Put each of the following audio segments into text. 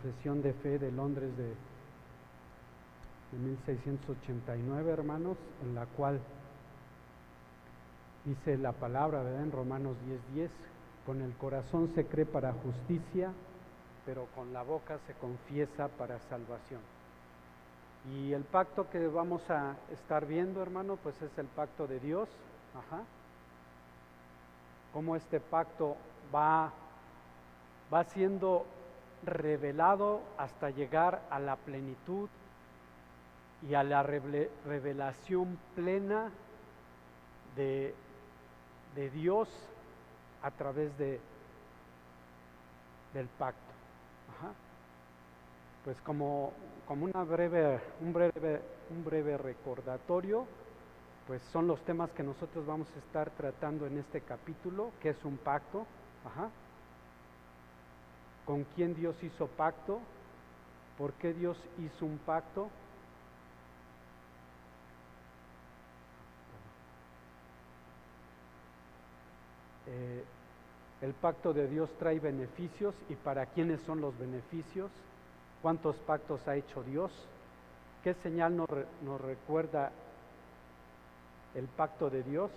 Confesión de Fe de Londres de 1689, hermanos, en la cual dice la palabra, ¿verdad? En Romanos 10:10, con el corazón se cree para justicia, pero con la boca se confiesa para salvación. Y el pacto que vamos a estar viendo, hermano, pues es el pacto de Dios. Cómo este pacto va siendo revelado hasta llegar a la plenitud y a la revelación plena de Dios a través del pacto. Pues como un breve recordatorio, pues son los temas que nosotros vamos a estar tratando en este capítulo, que es un pacto. ¿Con quién Dios hizo pacto? ¿Por qué Dios hizo un pacto? El pacto de Dios trae beneficios, y ¿para quiénes son los beneficios? ¿Cuántos pactos ha hecho Dios? ¿Qué señal nos recuerda el pacto de Dios?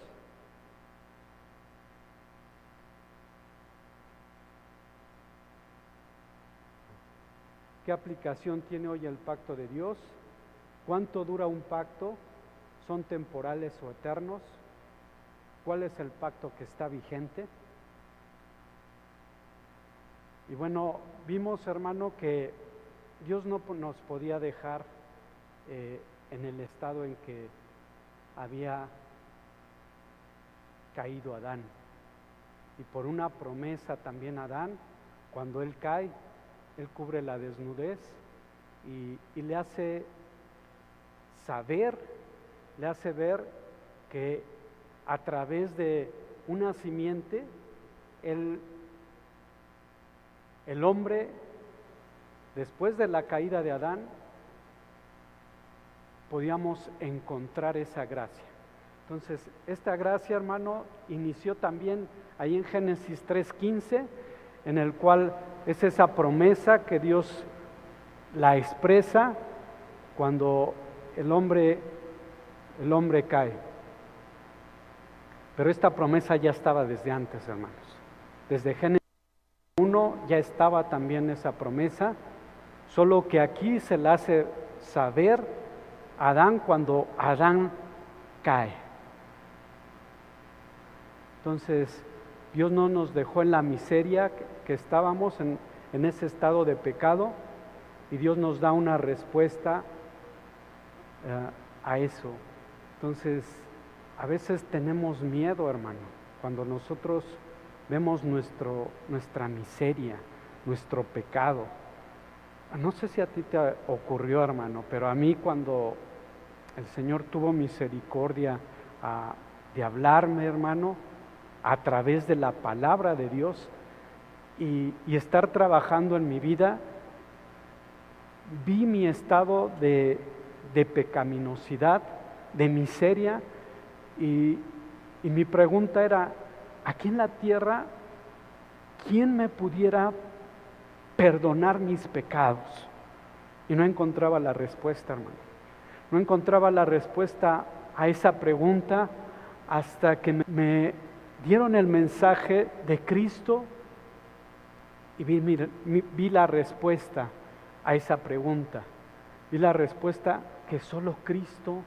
¿Qué aplicación tiene hoy el pacto de Dios? ¿Cuánto dura un pacto? ¿Son temporales o eternos? ¿Cuál es el pacto que está vigente? Y bueno, vimos, hermano, que Dios no nos podía dejar en el estado en que había caído Adán. Y por una promesa también Adán, cuando él cae, él cubre la desnudez y le hace ver que a través de una simiente, el hombre, después de la caída de Adán, podíamos encontrar esa gracia. Entonces, esta gracia, hermano, inició también ahí en Génesis 3:15, en el cual es esa promesa que Dios la expresa cuando el hombre cae. Pero esta promesa ya estaba desde antes, hermanos. Desde Génesis 1 ya estaba también esa promesa, solo que aquí se la hace saber a Adán cuando Adán cae. Entonces, Dios no nos dejó en la miseria que estábamos, en ese estado de pecado, y Dios nos da una respuesta a eso. Entonces, a veces tenemos miedo, hermano, cuando nosotros vemos nuestra miseria, nuestro pecado. No sé si a ti te ocurrió, hermano, pero a mí, cuando el Señor tuvo misericordia de hablarme, hermano, a través de la palabra de Dios y estar trabajando en mi vida, vi mi estado de pecaminosidad, de miseria, y mi pregunta era: aquí en la tierra, ¿quién me pudiera perdonar mis pecados? Y no encontraba la respuesta, hermano. No encontraba la respuesta a esa pregunta hasta que me dieron el mensaje de Cristo y vi la respuesta a esa pregunta. Vi la respuesta que solo Cristo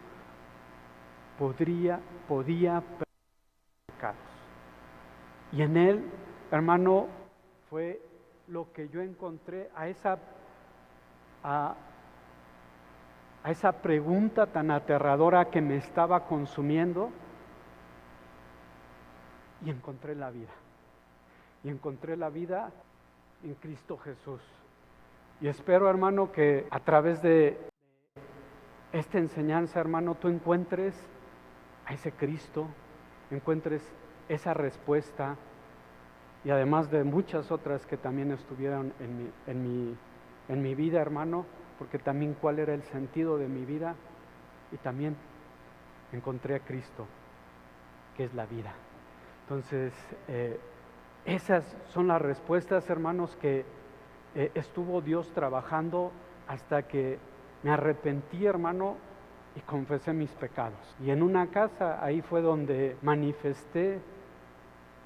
podía perdonar mis pecados. Y en Él, hermano, fue lo que yo encontré a esa pregunta tan aterradora que me estaba consumiendo, y encontré la vida. Y encontré la vida en Cristo Jesús. Y espero, hermano, que a través de esta enseñanza, hermano, tú encuentres a ese Cristo, encuentres esa respuesta, y además de muchas otras que también estuvieron en mi vida, hermano, porque también cuál era el sentido de mi vida, y también encontré a Cristo, que es la vida. Entonces, esas son las respuestas, hermanos, que estuvo Dios trabajando hasta que me arrepentí, hermano, y confesé mis pecados. Y en una casa, ahí fue donde manifesté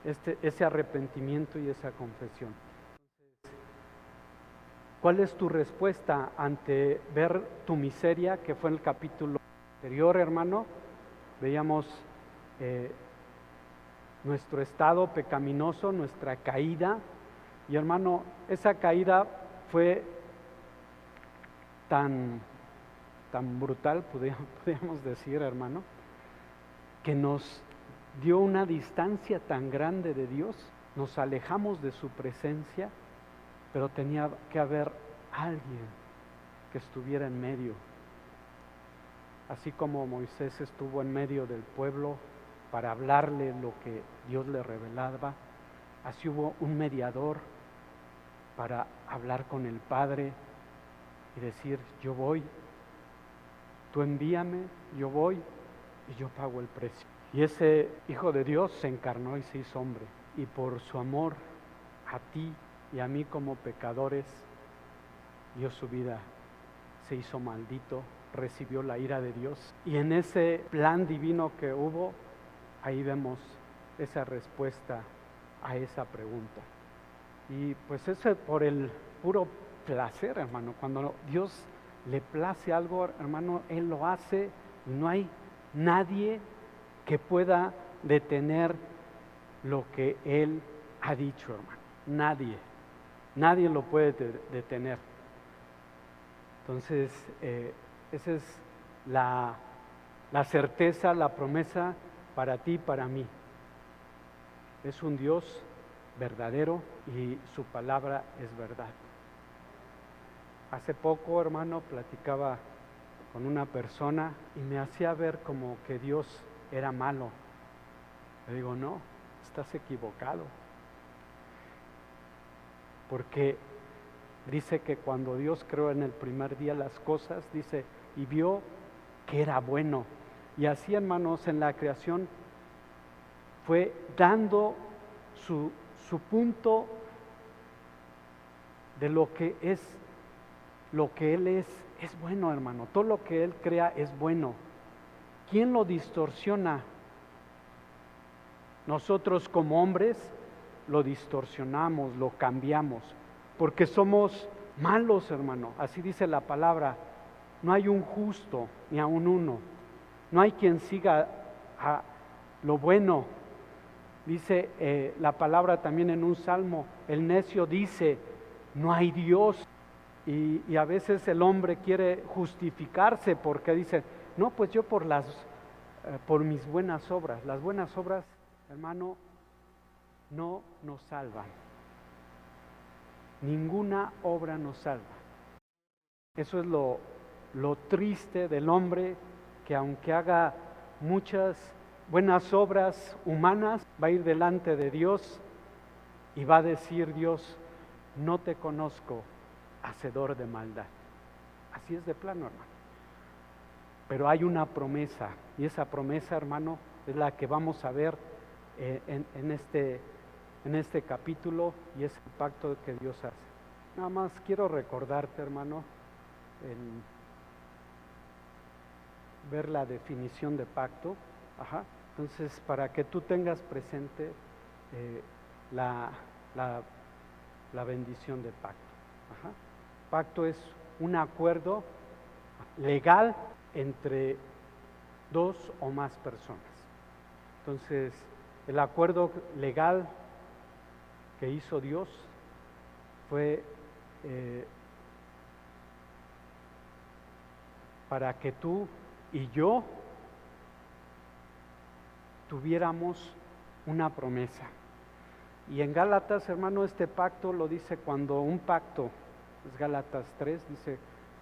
ese arrepentimiento y esa confesión. ¿Cuál es tu respuesta ante ver tu miseria? Que fue en el capítulo anterior, hermano. Veíamos nuestro estado pecaminoso, nuestra caída. Y hermano, esa caída fue tan brutal, podríamos decir, hermano, que nos dio una distancia tan grande de Dios, nos alejamos de su presencia, pero tenía que haber alguien que estuviera en medio. Así como Moisés estuvo en medio del pueblo para hablarle lo que Dios le revelaba, así hubo un mediador para hablar con el Padre y decir: yo voy, tú envíame, yo voy y yo pago el precio. Y ese Hijo de Dios se encarnó y se hizo hombre, y por su amor a ti y a mí como pecadores dio su vida, se hizo maldito, recibió la ira de Dios. Y en ese plan divino que hubo, ahí vemos esa respuesta a esa pregunta. Y pues eso por el puro placer, hermano. Cuando Dios le place algo, hermano, Él lo hace y no hay nadie que pueda detener lo que Él ha dicho, hermano. Nadie lo puede detener. Entonces, esa es la certeza, la promesa para ti y para mí. Es un Dios verdadero y su palabra es verdad. Hace poco, hermano, platicaba con una persona y me hacía ver como que Dios era malo. Le digo: no, estás equivocado. Porque dice que cuando Dios creó en el primer día las cosas, dice, y vio que era bueno. Y así, hermanos, en la creación fue dando su punto de lo que Él es bueno, hermano. Todo lo que Él crea es bueno. ¿Quién lo distorsiona? Nosotros como hombres lo distorsionamos, lo cambiamos, porque somos malos, hermano. Así dice la palabra: no hay un justo, ni aun uno. No hay quien siga a lo bueno. Dice la palabra también en un salmo: el necio dice, no hay Dios. Y a veces el hombre quiere justificarse porque dice: no, pues yo por mis buenas obras. Las buenas obras, hermano, no nos salvan. Ninguna obra nos salva. Eso es lo triste del hombre, que aunque haga muchas buenas obras humanas, va a ir delante de Dios y va a decir Dios: no te conozco, hacedor de maldad. Así es de plano, hermano. Pero hay una promesa, y esa promesa, hermano, es la que vamos a ver en este capítulo, y es el pacto que Dios hace. Nada más quiero recordarte, hermano, ver la definición de pacto. Entonces, para que tú tengas presente la bendición de pacto. Pacto es un acuerdo legal entre dos o más personas. Entonces, el acuerdo legal que hizo Dios fue para que tú y yo tuviéramos una promesa. Y en Gálatas, hermano, este pacto lo dice cuando un pacto, es Gálatas 3, dice: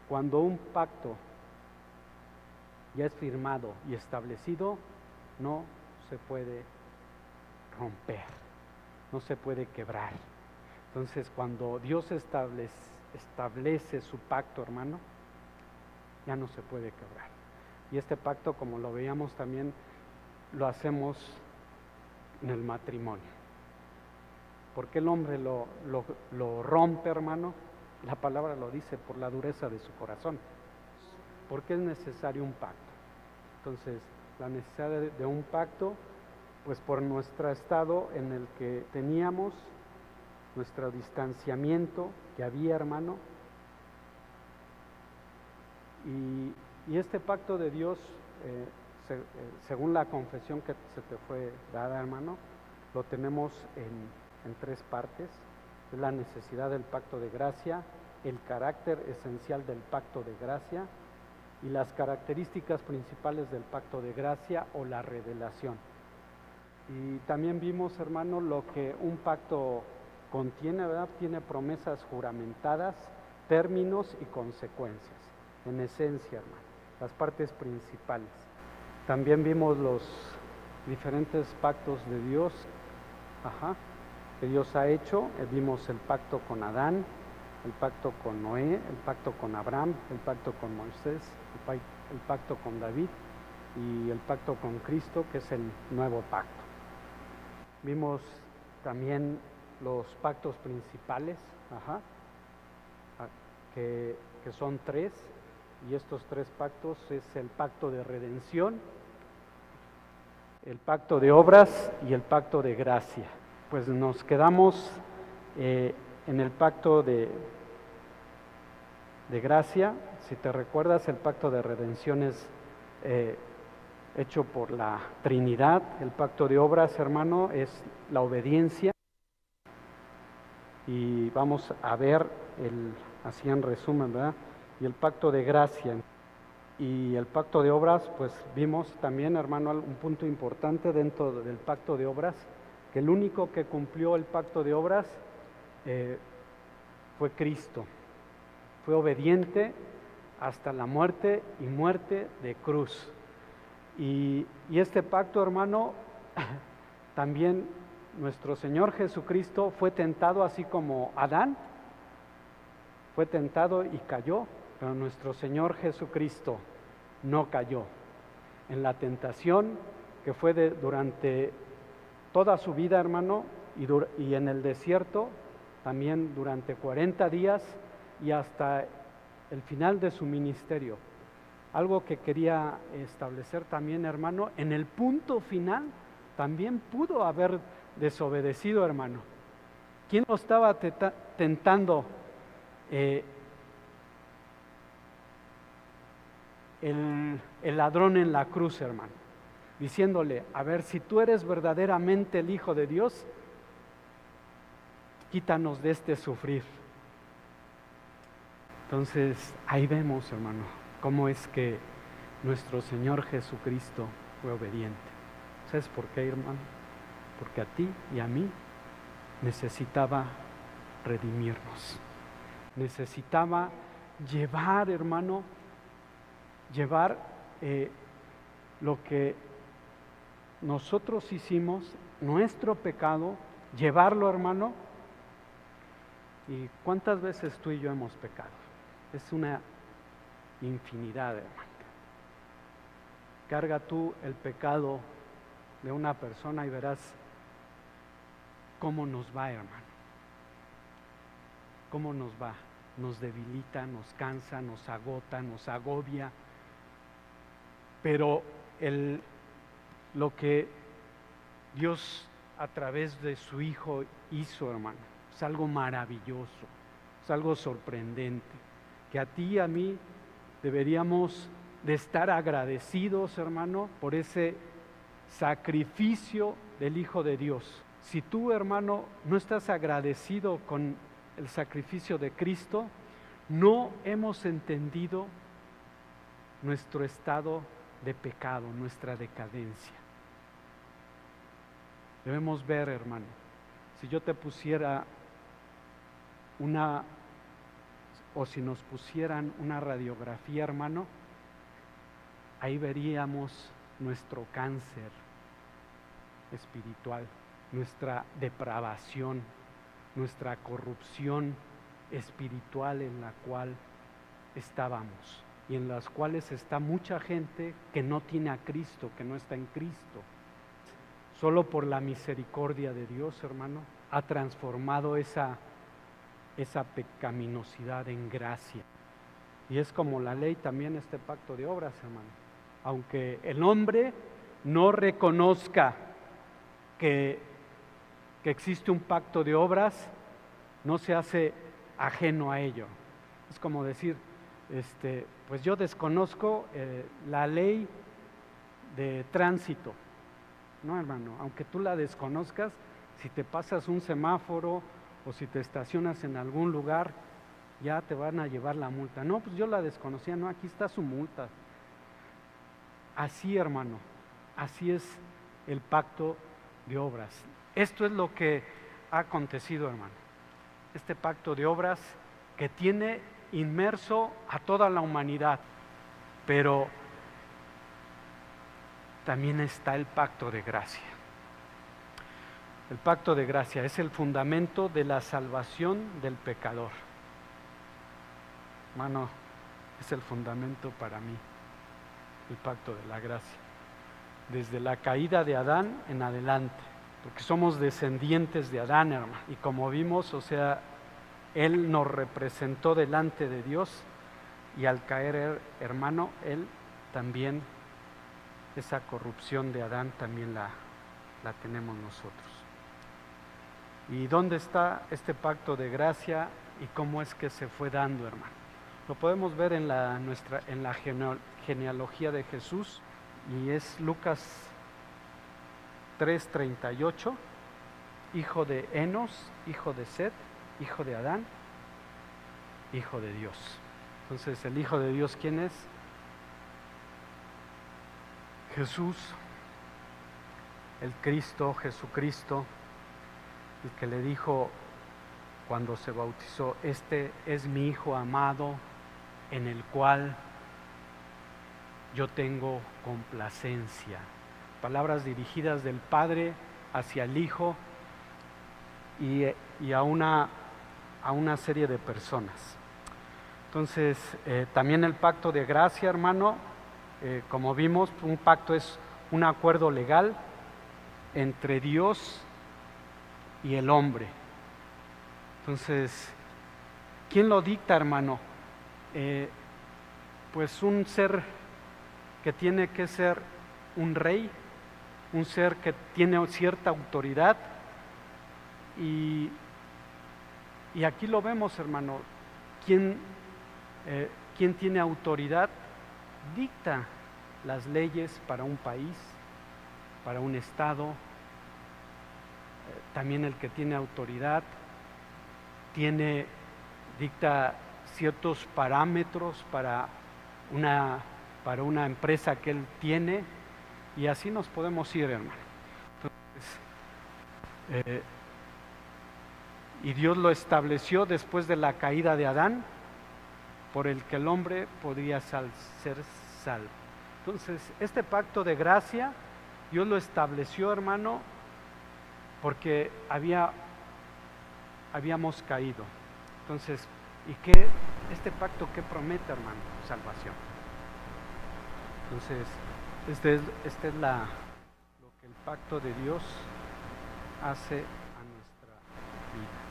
cuando un pacto ya es firmado y establecido, no se puede romper, no se puede quebrar. Entonces, cuando Dios establece su pacto, hermano, ya no se puede quebrar. Y este pacto, como lo veíamos también, lo hacemos en el matrimonio. ¿Por qué el hombre lo rompe, hermano? La palabra lo dice, por la dureza de su corazón. ¿Por qué es necesario un pacto? Entonces, la necesidad de un pacto, pues por nuestro estado en el que teníamos, nuestro distanciamiento que había, hermano, y este pacto de Dios, según la confesión que se te fue dada, hermano, lo tenemos en tres partes. Es la necesidad del pacto de gracia, el carácter esencial del pacto de gracia y las características principales del pacto de gracia o la revelación. Y también vimos, hermano, lo que un pacto contiene, ¿verdad? Tiene promesas juramentadas, términos y consecuencias, en esencia, hermano, las partes principales. También vimos los diferentes pactos de Dios, que Dios ha hecho. Vimos el pacto con Adán, el pacto con Noé, el pacto con Abraham, el pacto con Moisés, el pacto con David y el pacto con Cristo, que es el nuevo pacto. Vimos también los pactos principales, que son tres, y estos tres pactos es el pacto de redención, el pacto de obras y el pacto de gracia. Pues nos quedamos en el pacto de gracia. Si te recuerdas, el pacto de redención es hecho por la Trinidad. El pacto de obras, hermano, es la obediencia. Y vamos a ver, así en resumen, ¿verdad? Y el pacto de gracia. Y el pacto de obras, pues vimos también, hermano, un punto importante dentro del pacto de obras, que el único que cumplió el pacto de obras fue Cristo. Fue obediente hasta la muerte y muerte de cruz. Y este pacto, hermano, también nuestro Señor Jesucristo fue tentado así como Adán, fue tentado y cayó, pero nuestro Señor Jesucristo no cayó en la tentación que fue durante toda su vida, hermano, y en el desierto también durante 40 días y hasta el final de su ministerio. Algo que quería establecer también, hermano, en el punto final también pudo haber desobedecido, hermano. ¿Quién lo estaba tentando? El ladrón en la cruz, hermano, diciéndole: a ver, si tú eres verdaderamente el Hijo de Dios, quítanos de este sufrir. Entonces, ahí vemos, hermano, cómo es que nuestro Señor Jesucristo fue obediente. ¿Sabes por qué, hermano? Porque a ti y a mí necesitaba redimirnos. Necesitaba llevar, hermano, lo que nosotros hicimos, nuestro pecado, llevarlo, hermano. ¿Y cuántas veces tú y yo hemos pecado? Es una infinidad, hermano. Carga tú el pecado de una persona y verás cómo nos va, hermano. Cómo nos va. Nos debilita, nos cansa, nos agota, nos agobia. Pero lo que Dios a través de su Hijo hizo, hermano, es algo maravilloso, es algo sorprendente, que a ti y a mí deberíamos de estar agradecidos, hermano, por ese sacrificio del Hijo de Dios. Si tú, hermano, no estás agradecido con el sacrificio de Cristo, no hemos entendido nuestro estado de pecado, nuestra decadencia. Debemos ver, hermano, si yo te pusiera o si nos pusieran una radiografía, hermano, ahí veríamos nuestro cáncer espiritual, nuestra depravación, nuestra corrupción espiritual en la cual estábamos y en las cuales está mucha gente que no tiene a Cristo, que no está en Cristo. Solo por la misericordia de Dios, hermano, ha transformado esa esa pecaminosidad en gracia. Y es como la ley también este pacto de obras, hermano. Aunque el hombre no reconozca que existe un pacto de obras, no se hace ajeno a ello. Es como decir, pues yo desconozco la ley de tránsito, ¿no, hermano? Aunque tú la desconozcas, si te pasas un semáforo o si te estacionas en algún lugar, ya te van a llevar la multa. No, pues yo la desconocía, no, aquí está su multa. Así, hermano, así es el pacto de obras. Esto es lo que ha acontecido, hermano. Este pacto de obras que tiene inmerso a toda la humanidad, pero también está el pacto de gracia. El pacto de gracia es el fundamento de la salvación del pecador. Hermano, es el fundamento para mí, el pacto de la gracia. Desde la caída de Adán en adelante, porque somos descendientes de Adán, hermano. Y como vimos, o sea, Él nos representó delante de Dios y al caer, hermano, Él también, esa corrupción de Adán también la tenemos nosotros. ¿Y dónde está este pacto de gracia y cómo es que se fue dando, hermano? Lo podemos ver en la genealogía de Jesús, y es Lucas 3:38, hijo de Enos, hijo de Set, hijo de Adán, hijo de Dios. Entonces, ¿el hijo de Dios quién es? Jesús, el Cristo, Jesucristo, el que le dijo cuando se bautizó, este es mi Hijo amado, en el cual yo tengo complacencia. Palabras dirigidas del Padre hacia el Hijo y a una serie de personas. Entonces, también el pacto de gracia, hermano, como vimos, un pacto es un acuerdo legal entre Dios y el hombre. Entonces, ¿quién lo dicta, hermano? Pues un ser que tiene que ser un rey, un ser que tiene cierta autoridad, y aquí lo vemos, hermano. ¿Quién tiene autoridad? Dicta las leyes para un país, para un estado. También el que tiene autoridad dicta ciertos parámetros para una empresa que él tiene, y así nos podemos ir, hermano. Entonces, y Dios lo estableció después de la caída de Adán, por el que el hombre podría ser salvo. Entonces, este pacto de gracia, Dios lo estableció, hermano, porque habíamos caído. Entonces, este pacto qué promete, hermano? Salvación. Entonces, este es lo que el pacto de Dios hace a nuestra vida.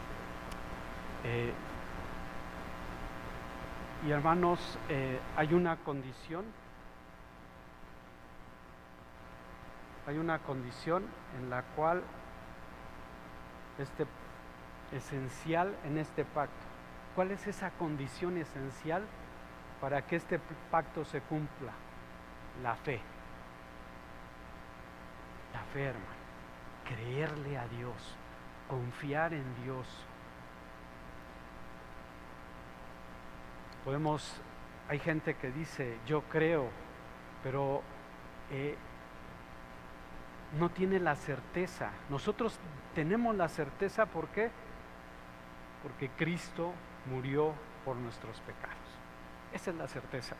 Y hermanos, hay una condición en la cual esencial en este pacto. ¿Cuál es esa condición esencial para que este pacto se cumpla? La fe. La fe, hermano. Creerle a Dios, confiar en Dios. Hay gente que dice, yo creo, pero no tiene la certeza. Nosotros tenemos la certeza, ¿por qué? Porque Cristo murió por nuestros pecados. Esa es la certeza.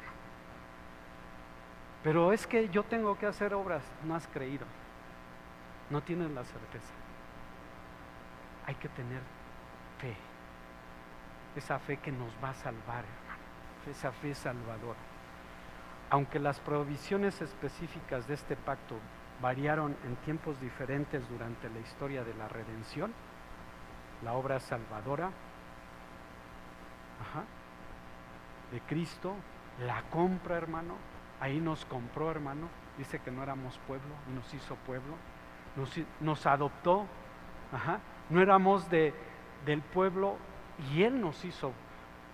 Pero es que yo tengo que hacer obras. No has creído, no tienes la certeza. Hay que tener fe, esa fe que nos va a salvar, hermano, esa fe salvadora. Aunque las provisiones específicas de este pacto variaron en tiempos diferentes durante la historia de la redención, la obra salvadora, ajá, de Cristo, la compra, hermano. Ahí nos compró, hermano. Dice que no éramos pueblo y nos hizo pueblo. Nos adoptó, ajá. No éramos del pueblo y Él nos hizo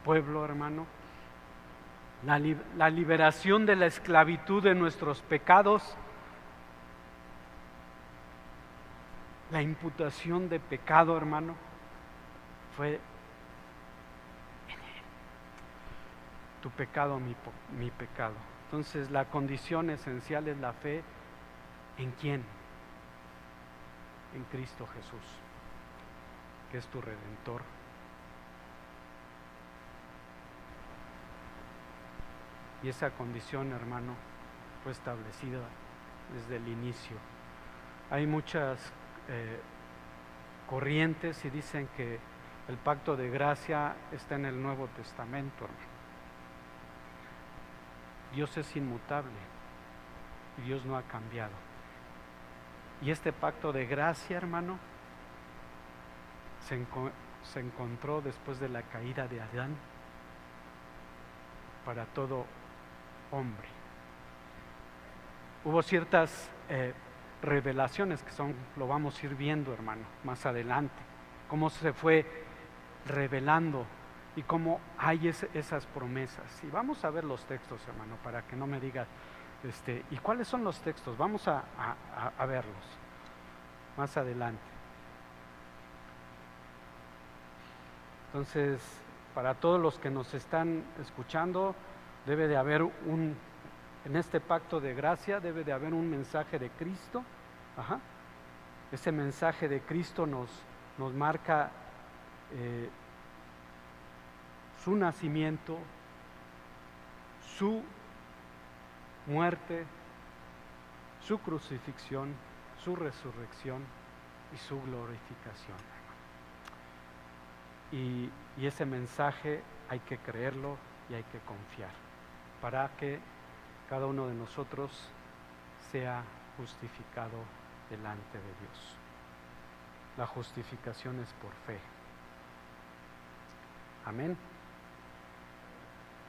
pueblo, hermano. La liberación de la esclavitud de nuestros pecados, la imputación de pecado, hermano, fue tu pecado, mi pecado. Entonces la condición esencial es la fe. ¿En quién? En Cristo Jesús, que es tu Redentor. Y esa condición, hermano, fue establecida desde el inicio. Hay muchas corrientes y dicen que el pacto de gracia está en el Nuevo Testamento, hermano. Dios es inmutable y Dios no ha cambiado. Y este pacto de gracia, hermano, se encontró después de la caída de Adán para todo hombre. Hubo ciertas revelaciones que lo vamos a ir viendo, hermano, más adelante, cómo se fue revelando y cómo hay esas promesas. Y vamos a ver los textos, hermano, para que no me digas, ¿y cuáles son los textos? Vamos a verlos más adelante. Entonces, para todos los que nos están escuchando, debe de haber en este pacto de gracia, debe de haber un mensaje de Cristo. Ajá. Ese mensaje de Cristo nos marca su nacimiento, su muerte, su crucifixión, su resurrección y su glorificación. Y ese mensaje hay que creerlo y hay que confiar para que cada uno de nosotros sea justificado delante de Dios. La justificación es por fe. Amén.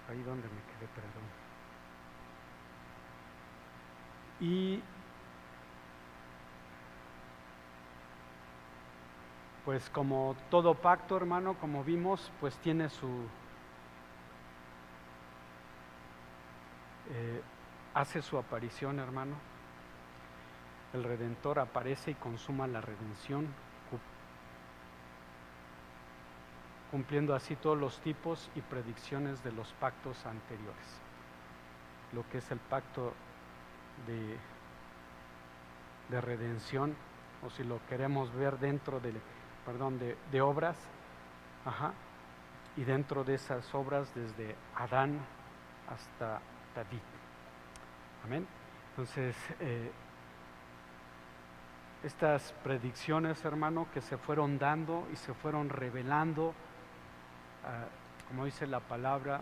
Ahí donde me quedé, perdón. Y pues como todo pacto, hermano, como vimos, pues tiene hace su aparición, hermano. El Redentor aparece y consuma la redención, cumpliendo así todos los tipos y predicciones de los pactos anteriores. Lo que es el pacto de redención, o si lo queremos ver dentro de obras, ajá, y dentro de esas obras desde Adán hasta David. Amén. Entonces, estas predicciones, hermano, que se fueron dando y se fueron revelando, como dice la palabra,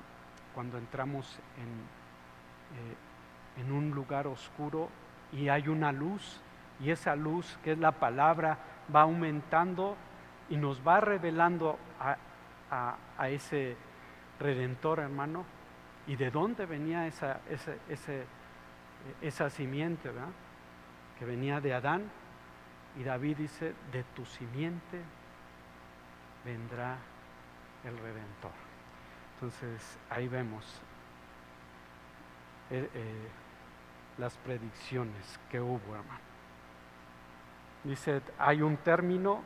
cuando entramos en un lugar oscuro y hay una luz, y esa luz, que es la palabra, va aumentando y nos va revelando a ese Redentor, hermano, y de dónde venía esa simiente, ¿verdad? Que venía de Adán, y David dice, de tu simiente vendrá el Redentor. Entonces ahí vemos las predicciones que hubo, hermano. Dice, hay un término,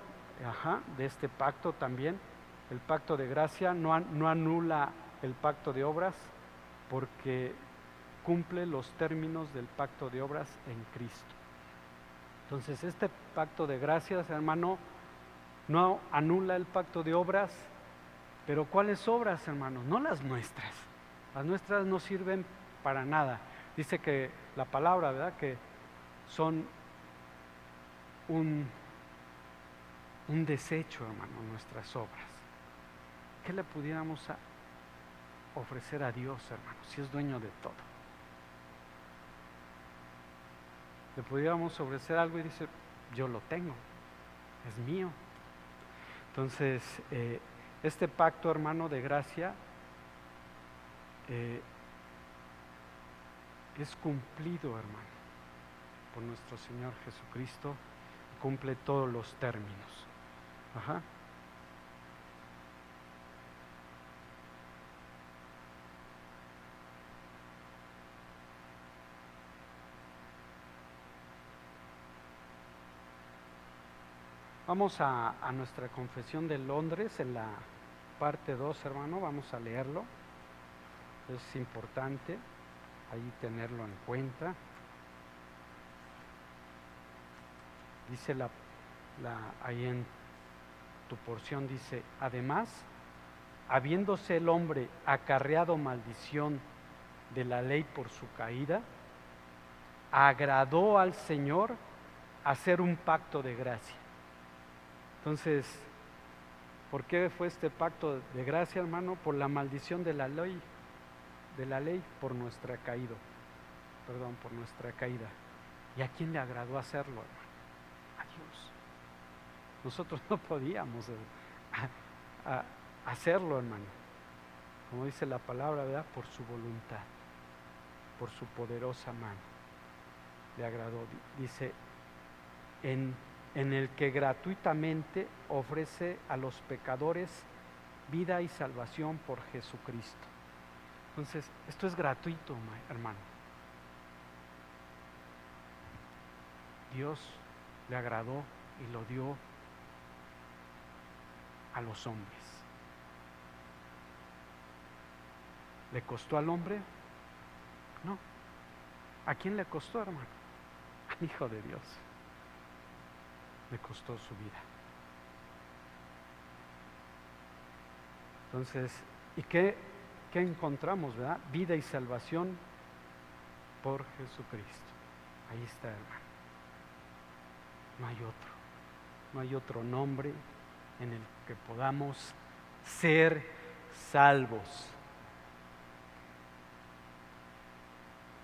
de este pacto también. El pacto de gracia no anula el pacto de obras, porque cumple los términos del pacto de obras en Cristo. Entonces este pacto de gracias, hermano, no anula el pacto de obras, pero ¿cuáles obras, hermano? No las nuestras. Las nuestras no sirven para nada. Dice que la palabra, ¿verdad?, que son un desecho, hermano, nuestras obras. ¿Qué le pudiéramos ofrecer a Dios, hermano, si es dueño de todo? Le pudiéramos ofrecer algo y dice, yo lo tengo, es mío. Entonces, este pacto, hermano, de gracia es cumplido, hermano, por nuestro Señor Jesucristo, cumple todos los términos. Ajá. Vamos a nuestra confesión de Londres, en la parte 2, hermano, vamos a leerlo. Es importante ahí tenerlo en cuenta. Dice ahí en tu porción, dice: además, habiéndose el hombre acarreado maldición de la ley por su caída, agradó al Señor hacer un pacto de gracia. Entonces, ¿por qué fue este pacto de gracia, hermano? Por la maldición de la ley, por nuestra caída. ¿Y a quién le agradó hacerlo, hermano? A Dios. Nosotros no podíamos hacerlo, hermano. Como dice la palabra, ¿verdad? Por su voluntad, por su poderosa mano. Le agradó. Dice, en el que gratuitamente ofrece a los pecadores vida y salvación por Jesucristo. Entonces, esto es gratuito, hermano. Dios le agradó y lo dio a los hombres. ¿Le costó al hombre? No. ¿A quién le costó, hermano? Al Hijo de Dios. Le costó su vida. Entonces, ¿y qué encontramos, verdad? Vida y salvación por Jesucristo. Ahí está, hermano. No hay otro nombre en el que podamos ser salvos.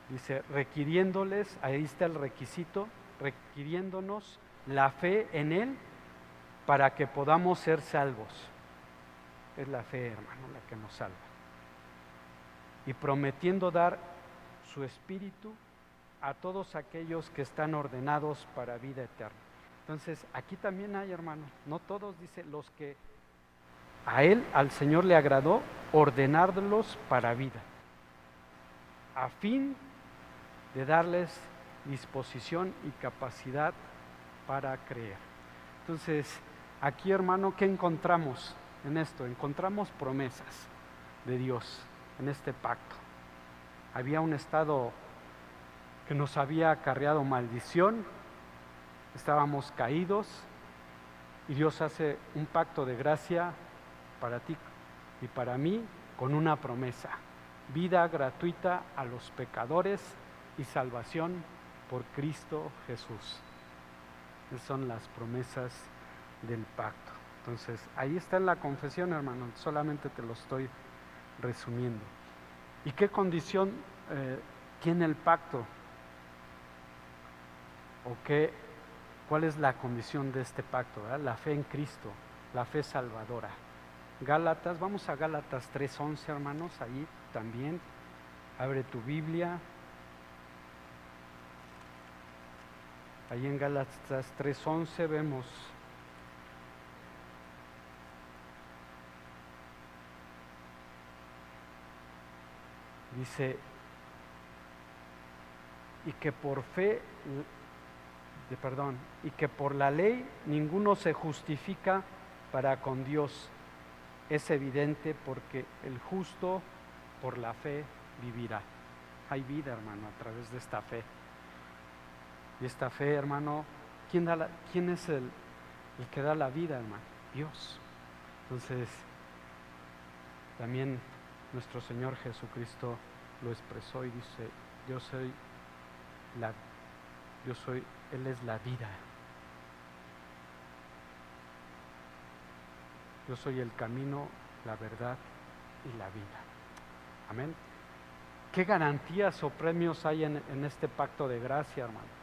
Dice, requiriéndoles, ahí está el requisito, requiriéndonos la fe en Él para que podamos ser salvos. Es la fe, hermano, la que nos salva. Y prometiendo dar su espíritu a todos aquellos que están ordenados para vida eterna. Entonces, aquí también hay, hermano, no todos, dice, los que a Él, al Señor le agradó ordenarlos para vida, a fin de darles disposición y capacidad para creer. Entonces, aquí, hermano, ¿qué encontramos en esto? Encontramos promesas de Dios en este pacto. Había un estado que nos había acarreado maldición, estábamos caídos y Dios hace un pacto de gracia para ti y para mí con una promesa: vida gratuita a los pecadores y salvación por Cristo Jesús. Esas son las promesas del pacto. Entonces, ahí está en la confesión, hermano, solamente te lo estoy resumiendo. ¿Y qué condición tiene el pacto? ¿O cuál es la condición de este pacto? ¿Verdad? La fe en Cristo, la fe salvadora. Gálatas, vamos a Gálatas 3:11, hermanos, ahí también. Abre tu Biblia. Ahí en Gálatas 3:11 vemos dice, y que por la ley ninguno se justifica para con Dios. Es evidente porque el justo por la fe vivirá. Hay vida, hermano, a través de esta fe. Y esta fe, hermano, ¿quién es el que da la vida, hermano? Dios. Entonces, también nuestro Señor Jesucristo lo expresó y dice, Él es la vida. Yo soy el camino, la verdad y la vida. Amén. ¿Qué garantías o premios hay en este pacto de gracia, hermano?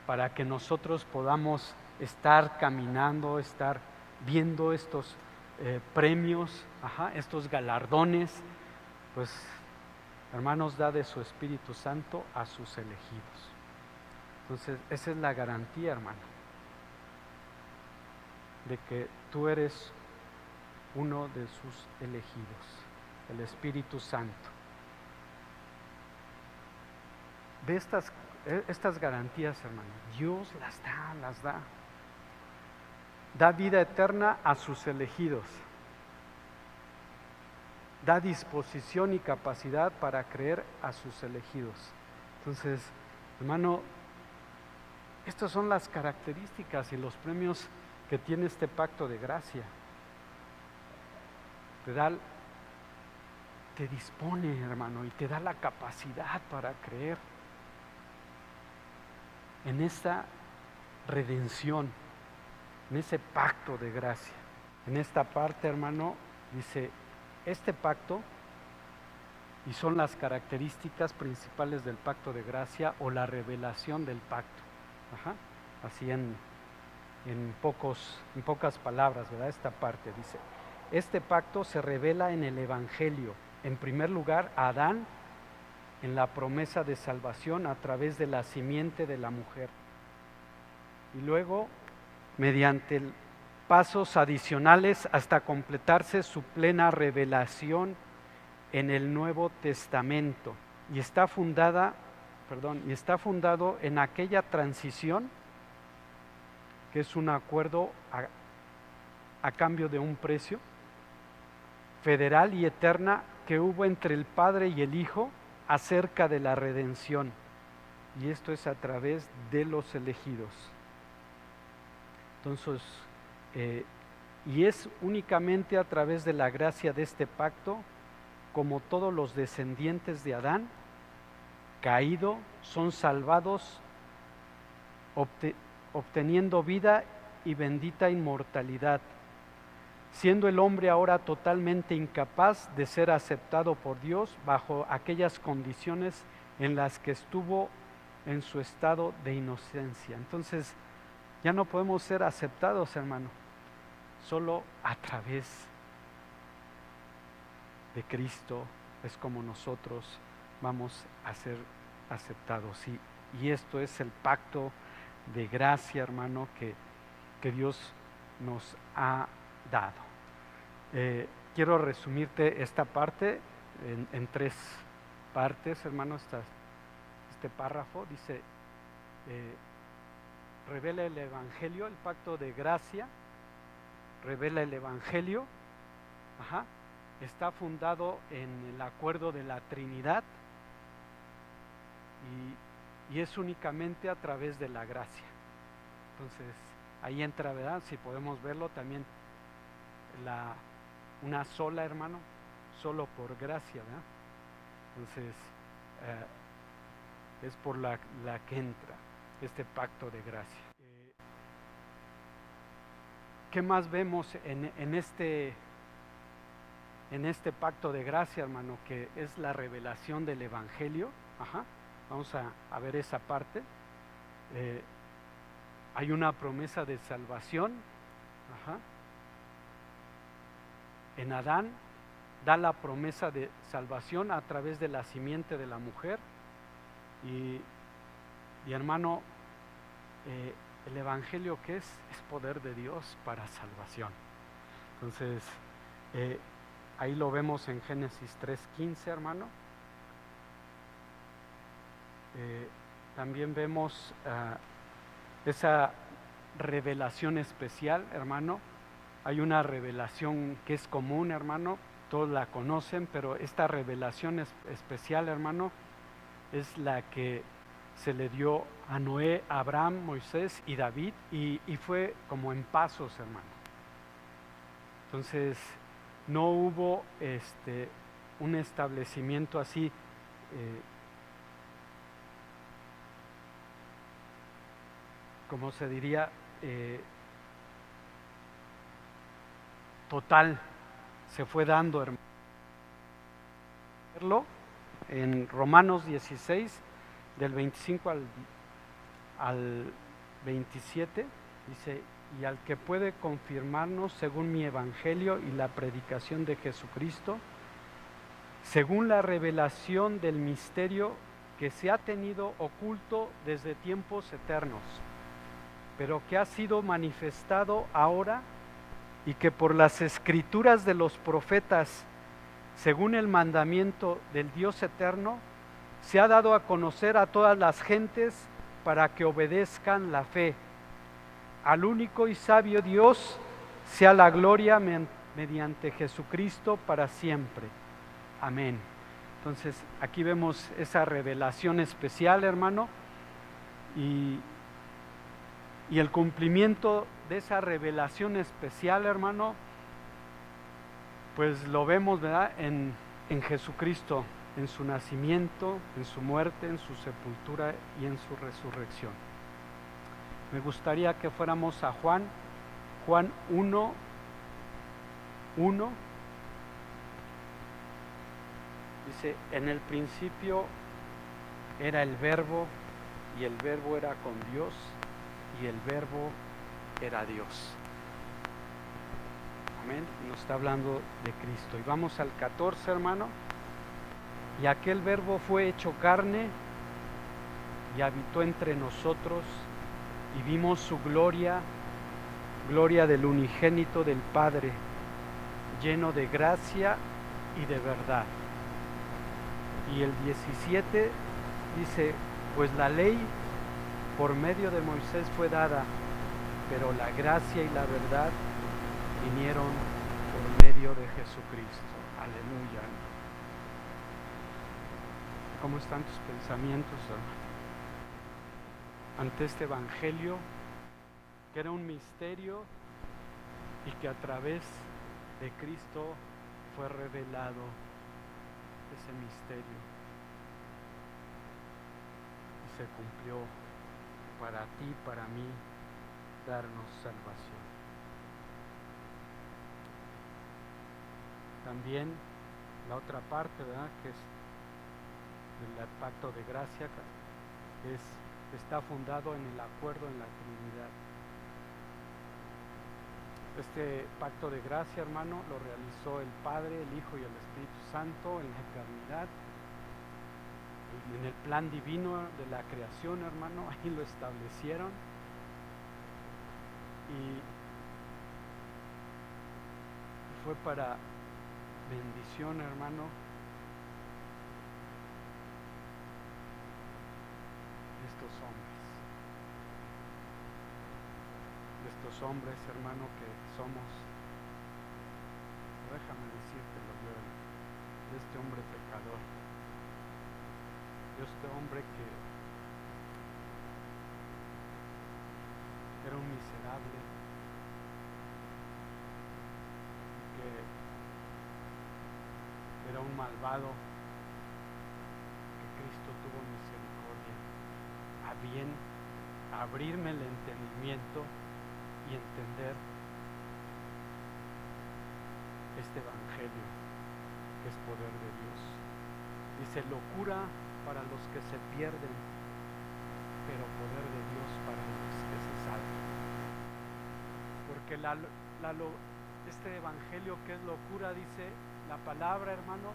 Para que nosotros podamos estar caminando, estar viendo estos premios, estos galardones, pues hermanos, da de su Espíritu Santo a sus elegidos. Entonces, esa es la garantía, hermano, de que tú eres uno de sus elegidos, el Espíritu Santo. De estas garantías, hermano, Dios las da. Da vida eterna a sus elegidos. Da disposición y capacidad para creer a sus elegidos. Entonces, hermano, estas son las características y los premios que tiene este pacto de gracia. Te dispone, hermano, y te da la capacidad para creer en esta redención, en ese pacto de gracia. En esta parte, hermano, dice, este pacto, y son las características principales del pacto de gracia o la revelación del pacto. Así en pocas palabras, ¿verdad? Esta parte dice, este pacto se revela en el Evangelio, en primer lugar a Adán, en la promesa de salvación a través de la simiente de la mujer, y luego mediante pasos adicionales hasta completarse su plena revelación en el Nuevo Testamento, y está fundado en aquella transición que es un acuerdo a cambio de un precio federal y eterna que hubo entre el Padre y el Hijo acerca de la redención, y esto es a través de los elegidos. Entonces, y es únicamente a través de la gracia de este pacto como todos los descendientes de Adán caído son salvados, obteniendo vida y bendita inmortalidad, siendo el hombre ahora totalmente incapaz de ser aceptado por Dios bajo aquellas condiciones en las que estuvo en su estado de inocencia. Entonces, ya no podemos ser aceptados, hermano, solo a través de Cristo es como nosotros vamos a ser aceptados. Y esto es el pacto de gracia, hermano, que Dios nos ha dado. Quiero resumirte esta parte en 3 partes, hermano. Este párrafo dice, revela el Evangelio, el pacto de gracia, revela el Evangelio, está fundado en el acuerdo de la Trinidad y es únicamente a través de la gracia. Entonces, ahí entra, ¿verdad? Si podemos verlo también, una sola, hermano, solo por gracia, ¿verdad? Entonces, es por la que entra este pacto de gracia. ¿Qué más vemos en este pacto de gracia, hermano? Que es la revelación del Evangelio. Vamos a ver esa parte. Hay una promesa de salvación. En Adán da la promesa de salvación a través de la simiente de la mujer. Y hermano, el Evangelio, ¿qué es? Es poder de Dios para salvación. Entonces, ahí lo vemos en Génesis 3:15, hermano. También vemos esa revelación especial, hermano. Hay una revelación que es común, hermano, todos la conocen, pero esta revelación especial, hermano, es la que se le dio a Noé, a Abraham, Moisés y David, y fue como en pasos, hermano. Entonces, no hubo un establecimiento así, como se diría, total, se fue dando, hermano. En Romanos 16, del 25 al 27, dice, y al que puede confirmarnos según mi evangelio y la predicación de Jesucristo, según la revelación del misterio que se ha tenido oculto desde tiempos eternos, pero que ha sido manifestado ahora y que por las escrituras de los profetas, según el mandamiento del Dios eterno, se ha dado a conocer a todas las gentes para que obedezcan la fe. Al único y sabio Dios sea la gloria mediante Jesucristo para siempre. Amén. Entonces aquí vemos esa revelación especial, hermano, y el cumplimiento de esa revelación especial, hermano, pues lo vemos, ¿verdad?, en Jesucristo, en su nacimiento, en su muerte, en su sepultura y en su resurrección. Me gustaría que fuéramos a Juan 1:1. Dice, en el principio era el Verbo, y el Verbo era con Dios, y el Verbo era Dios. Amén. Nos está hablando de Cristo. Y vamos al 14, hermano. Y aquel Verbo fue hecho carne y habitó entre nosotros, y vimos su gloria, gloria del unigénito del Padre, lleno de gracia y de verdad. Y el 17 dice, pues la ley por medio de Moisés fue dada, pero la gracia y la verdad vinieron por medio de Jesucristo. Aleluya. ¿Cómo están tus pensamientos, hermano? Ante este evangelio, que era un misterio y que a través de Cristo fue revelado ese misterio y se cumplió para ti, para mí, darnos salvación. También la otra parte, ¿verdad?, que es el pacto de gracia, está fundado en el acuerdo en la Trinidad. Este pacto de gracia, hermano, lo realizó el Padre, el Hijo y el Espíritu Santo en la eternidad, en el plan divino de la creación, hermano, ahí lo establecieron. Y fue para bendición, hermano, de estos hombres, hermano, que somos, déjame decírtelo yo, de este hombre pecador, de este hombre que era un miserable, que era un malvado, que Cristo tuvo misericordia, a bien abrirme el entendimiento y entender este evangelio que es poder de Dios. Dice, locura para los que se pierden, pero poder de Dios para los que se salvan. Porque este evangelio que es locura, dice la palabra, hermano,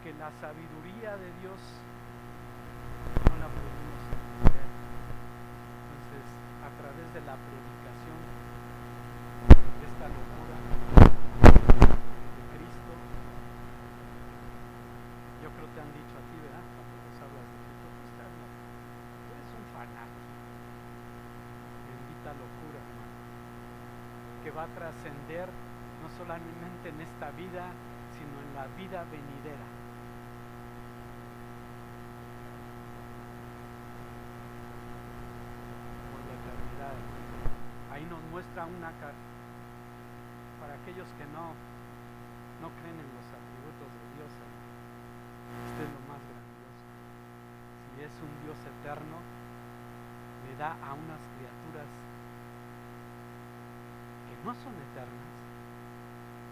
que la sabiduría de Dios no la pudimos entender. Entonces, a través de la predicación de esta locura de Cristo, yo creo que te han dicho a ti, ¿verdad?, cuando les hablas de Cristo, tú eres un fanático. Bendita locura, hermano, que va a trascender no solamente en esta vida, sino en la vida venidera. Por la eternidad. Ahí nos muestra para aquellos que no creen en los atributos de Dios, este es lo más grandioso. Si es un Dios eterno, le da a unas criaturas que no son eternas,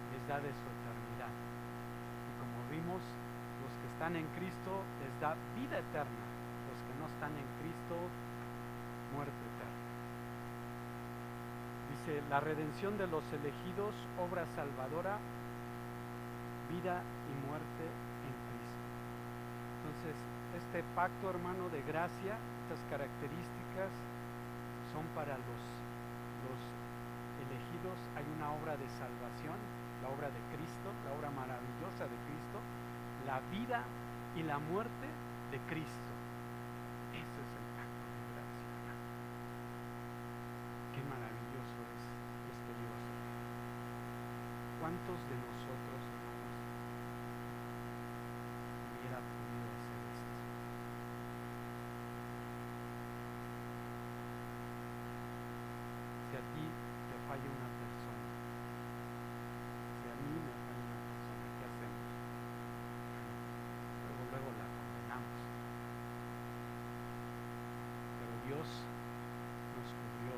les da de su eternidad. Y como vimos, los que están en Cristo les da vida eterna, los que no están en Cristo, muerte eterna. Dice Dice, la redención de los elegidos, obra salvadora, vida y muerte en Cristo. Entonces, este pacto, hermano, de gracia, estas características son para los elegidos. Hay una obra de salvación, la obra de Cristo, la obra maravillosa de Cristo, la vida y la muerte de Cristo. Ese es el pacto de gracia, hermano. Qué maravilloso es este Dios. ¿Cuántos de nosotros, hermanos, hubiera podido hacer esto? Si a ti te falla una persona, si a mí me falla una persona, ¿qué hacemos? Luego la condenamos. Pero Dios nos cubrió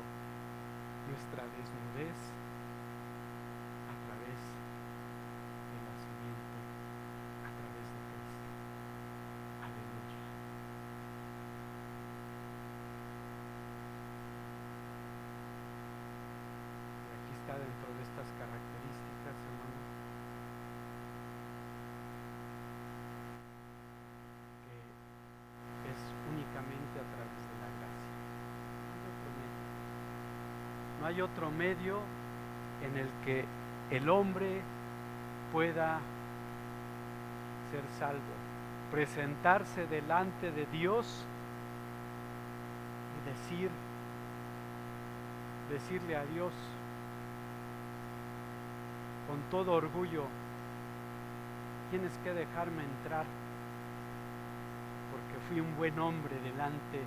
nuestra desnudez a través del nacimiento, a través de Cristo. Aleluya. Y aquí está dentro de estas características, hermanos, que es únicamente a través de la gracia. No hay otro medio en el que el hombre pueda ser salvo, presentarse delante de Dios y decirle a Dios con todo orgullo, tienes que dejarme entrar porque fui un buen hombre delante